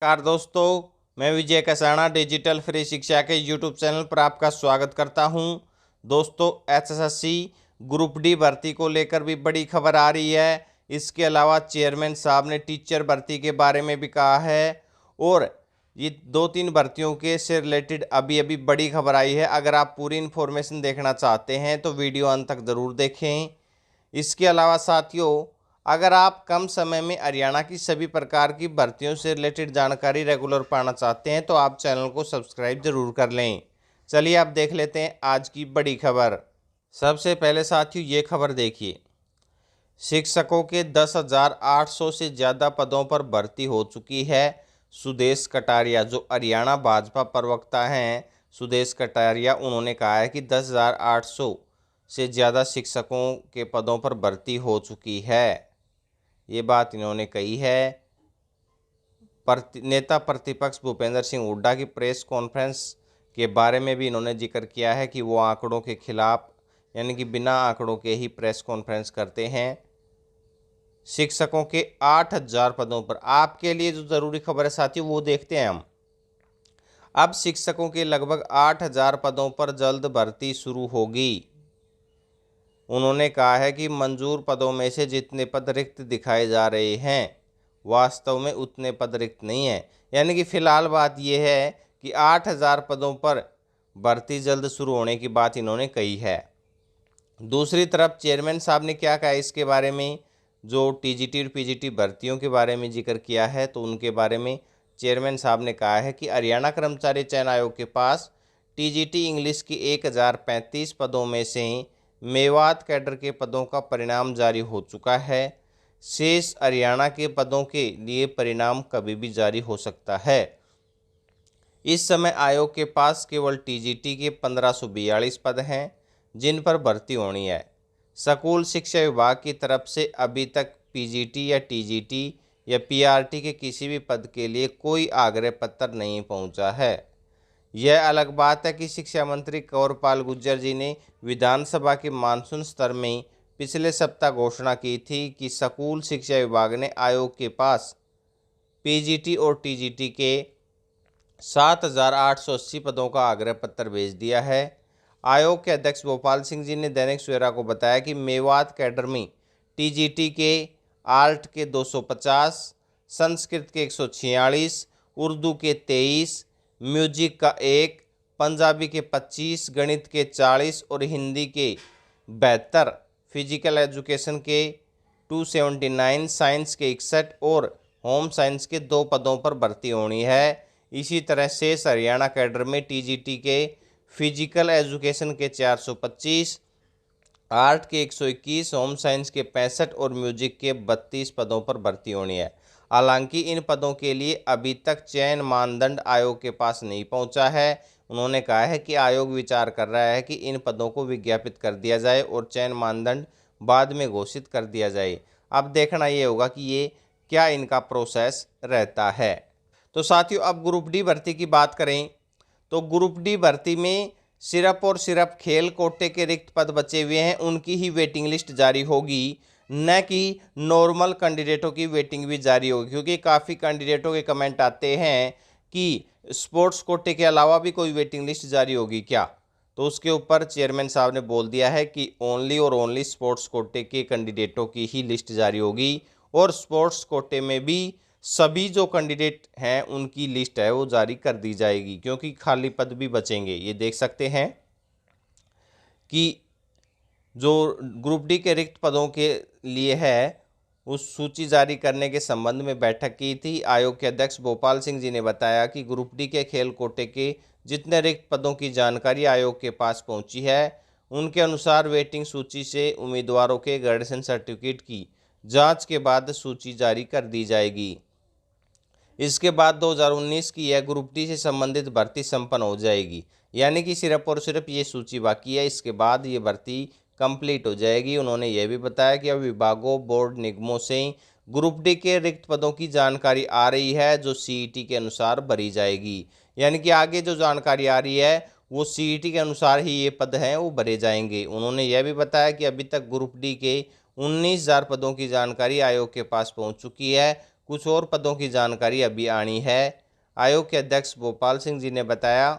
नमस्कार दोस्तों, मैं विजय कसाना डिजिटल फ्री शिक्षा के यूट्यूब चैनल पर आपका स्वागत करता हूं। दोस्तों, एसएससी ग्रुप डी भर्ती को लेकर भी बड़ी खबर आ रही है। इसके अलावा चेयरमैन साहब ने टीचर भर्ती के बारे में भी कहा है और ये 2-3 भर्तियों के से रिलेटेड अभी बड़ी खबर आई है। अगर आप पूरी इन्फॉर्मेशन देखना चाहते हैं तो वीडियो अंत तक ज़रूर देखें। इसके अलावा साथियों, अगर आप कम समय में हरियाणा की सभी प्रकार की भर्तियों से रिलेटेड जानकारी रेगुलर पाना चाहते हैं तो आप चैनल को सब्सक्राइब जरूर कर लें। चलिए आप देख लेते हैं आज की बड़ी खबर। सबसे पहले साथियों ये खबर देखिए। शिक्षकों के 10,800 से ज़्यादा पदों पर भर्ती हो चुकी है। सुदेश कटारिया जो हरियाणा भाजपा प्रवक्ता हैं, सुदेश कटारिया, उन्होंने कहा है कि 10,800 से ज़्यादा शिक्षकों के पदों पर भर्ती हो चुकी है। ये बात इन्होंने कही है। नेता प्रतिपक्ष भूपेंद्र सिंह हुड्डा की प्रेस कॉन्फ्रेंस के बारे में भी इन्होंने जिक्र किया है कि वो आंकड़ों के खिलाफ यानी कि बिना आंकड़ों के ही प्रेस कॉन्फ्रेंस करते हैं। शिक्षकों के 8,000 पदों पर आपके लिए जो ज़रूरी खबर है साथियों वो देखते हैं हम। अब शिक्षकों के लगभग 8,000 पदों पर जल्द भर्ती शुरू होगी। उन्होंने कहा है कि मंजूर पदों में से जितने पद रिक्त दिखाए जा रहे हैं वास्तव में उतने पद रिक्त नहीं हैं। यानी कि फ़िलहाल बात यह है कि 8,000 पदों पर भर्ती जल्द शुरू होने की बात इन्होंने कही है। दूसरी तरफ चेयरमैन साहब ने क्या कहा इसके बारे में, जो टीजीटी और पीजीटी भर्तियों के बारे में जिक्र किया है तो उनके बारे में चेयरमैन साहब ने कहा है कि हरियाणा कर्मचारी चयन आयोग के पास टीजीटी इंग्लिश की 1,035 पदों में से मेवात कैडर के पदों का परिणाम जारी हो चुका है। शेष हरियाणा के पदों के लिए परिणाम कभी भी जारी हो सकता है। इस समय आयोग के पास केवल टीजीटी के 1542 पद हैं जिन पर भर्ती होनी है। स्कूल शिक्षा विभाग की तरफ से अभी तक पीजीटी या टीजीटी या पीआरटी के किसी भी पद के लिए कोई आग्रह पत्र नहीं पहुंचा है। यह अलग बात है कि शिक्षा मंत्री कंवरपाल गुर्जर जी ने विधानसभा के मानसून सत्र में पिछले सप्ताह घोषणा की थी कि स्कूल शिक्षा विभाग ने आयोग के पास पीजीटी और टीजीटी के 7,880 पदों का आग्रह पत्र भेज दिया है। आयोग के अध्यक्ष गोपाल सिंह जी ने दैनिक सवेरा को बताया कि मेवात कैडर में टीजीटी के आर्ट के 250, संस्कृत के 146, उर्दू के 23, म्यूजिक का 1, पंजाबी के 25, गणित के 40 और हिंदी के 72, फिजिकल एजुकेशन के 279, साइंस के 61 और होम साइंस के 2 पदों पर भर्ती होनी है। इसी तरह शेष हरियाणा कैडर में टीजीटी के फिजिकल एजुकेशन के 425, आर्ट के 121, होम साइंस के 65 और म्यूजिक के 32 पदों पर भर्ती होनी है। हालांकि इन पदों के लिए अभी तक चयन मानदंड आयोग के पास नहीं पहुंचा है। उन्होंने कहा है कि आयोग विचार कर रहा है कि इन पदों को विज्ञापित कर दिया जाए और चयन मानदंड बाद में घोषित कर दिया जाए। अब देखना ये होगा कि ये क्या इनका प्रोसेस रहता है। तो साथियों, अब ग्रुप डी भर्ती की बात करें तो ग्रुप डी भर्ती में सिर्फ और सिर्फ खेल कोटे के रिक्त पद बचे हुए हैं, उनकी ही वेटिंग लिस्ट जारी होगी, न कि नॉर्मल कैंडिडेटों की वेटिंग भी जारी होगी। क्योंकि काफ़ी कैंडिडेटों के कमेंट आते हैं कि स्पोर्ट्स कोटे के अलावा भी कोई वेटिंग लिस्ट जारी होगी क्या, तो उसके ऊपर चेयरमैन साहब ने बोल दिया है कि ओनली और ओनली स्पोर्ट्स कोटे के कैंडिडेटों की ही लिस्ट जारी होगी और स्पोर्ट्स कोटे में भी सभी जो कैंडिडेट हैं उनकी लिस्ट है वो जारी कर दी जाएगी, क्योंकि खाली पद भी बचेंगे। ये देख सकते हैं कि जो ग्रुप डी के रिक्त पदों के लिए है उस सूची जारी करने के संबंध में बैठक की थी। आयोग के अध्यक्ष गोपाल सिंह जी ने बताया कि ग्रुप डी के खेल कोटे के जितने रिक्त पदों की जानकारी आयोग के पास पहुंची है उनके अनुसार वेटिंग सूची से उम्मीदवारों के ग्रेजुएशन सर्टिफिकेट की जांच के बाद सूची जारी कर दी जाएगी। इसके बाद 2019 की यह ग्रुप डी से संबंधित भर्ती संपन्न हो जाएगी। यानी कि सिर्फ और सिर्फ ये सूची बाकी है, इसके बाद ये भर्ती कंप्लीट हो जाएगी। उन्होंने यह भी बताया कि अब विभागों, बोर्ड, निगमों से ग्रुप डी के रिक्त पदों की जानकारी आ रही है जो सीईटी के अनुसार भरी जाएगी। यानी कि आगे जो जानकारी आ रही है वो सीईटी के अनुसार ही ये पद हैं वो भरे जाएंगे। उन्होंने यह भी बताया कि अभी तक ग्रुप डी के 19,000 पदों की जानकारी आयोग के पास पहुंच चुकी है। कुछ और पदों की जानकारी अभी आनी है। आयोग के अध्यक्ष भोपाल सिंह जी ने बताया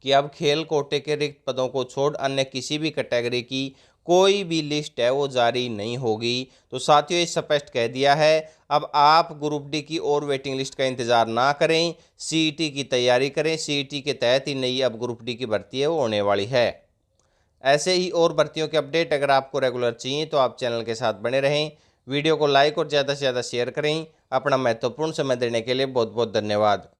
कि अब खेल कोटे के रिक्त पदों को छोड़ अन्य किसी भी कैटेगरी की कोई भी लिस्ट है वो जारी नहीं होगी। तो साथियों, ये स्पष्ट कह दिया है। अब आप ग्रुप डी की और वेटिंग लिस्ट का इंतजार ना करें, सीईटी की तैयारी करें। सीईटी के तहत ही नई अब ग्रुप डी की भर्ती है वो होने वाली है। ऐसे ही और भर्तियों के अपडेट अगर आपको रेगुलर चाहिए तो आप चैनल के साथ बने रहें। वीडियो को लाइक और ज़्यादा से ज़्यादा शेयर करें। अपना महत्वपूर्ण समय देने के लिए बहुत बहुत धन्यवाद।